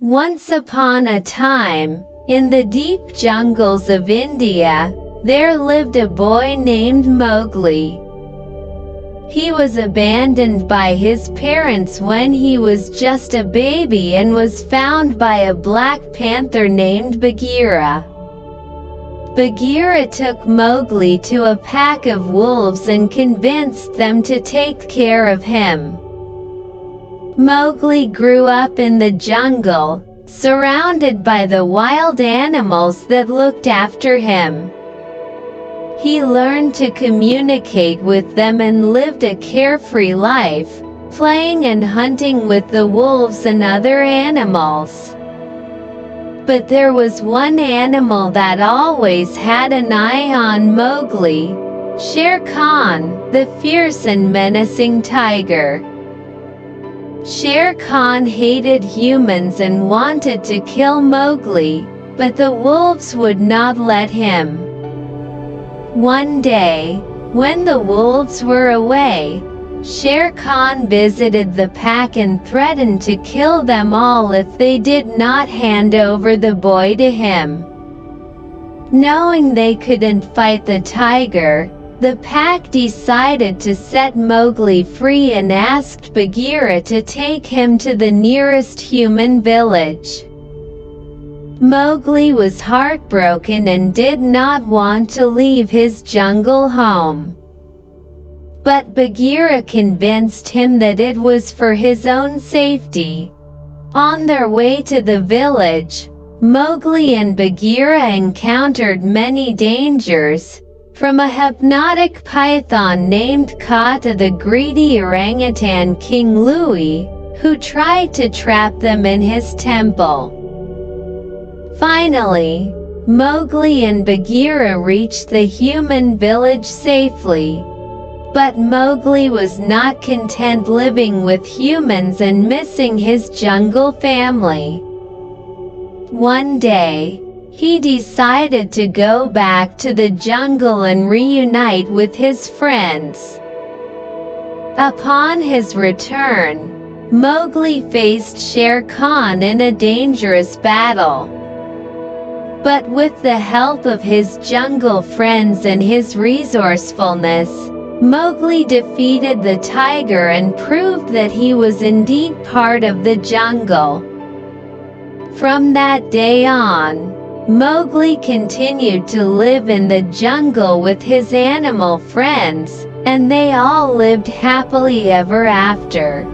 Once upon a time, in the deep jungles of India, there lived a boy named Mowgli. He was abandoned by his parents when he was just a baby and was found by a black panther named Baghera. Baghera took Mowgli to a pack of wolves and convinced them to take care of him. Mowgli grew up in the jungle, surrounded by the wild animals that looked after him. He learned to communicate with them and lived a carefree life, playing and hunting with the wolves and other animals. But there was one animal that always had an eye on Mowgli: Shere Khan, the fierce and menacing tiger. Shere Khan hated humans and wanted to kill Mowgli, but the wolves would not let him. One day, when the wolves were away, Shere Khan visited the pack and threatened to kill them all if they did not hand over the boy to him. Knowing they couldn't fight the tiger, the pack decided to set Mowgli free and asked Baghera to take him to the nearest human village. Mowgli was heartbroken and did not want to leave his jungle home. But Baghera convinced him that it was for his own safety. On their way to the village, Mowgli and Baghera encountered many dangers, from a hypnotic python named Ka to the greedy orangutan King Louie, who tried to trap them in his temple. Finally, Mowgli and Baghera reached the human village safely. But Mowgli was not content living with humans and missing his jungle family. One day, he decided to go back to the jungle and reunite with his friends. Upon his return, Mowgli faced Shere Khan in a dangerous battle. But with the help of his jungle friends and his resourcefulness, Mowgli defeated the tiger and proved that he was indeed part of the jungle. From that day on, Mowgli continued to live in the jungle with his animal friends, and they all lived happily ever after.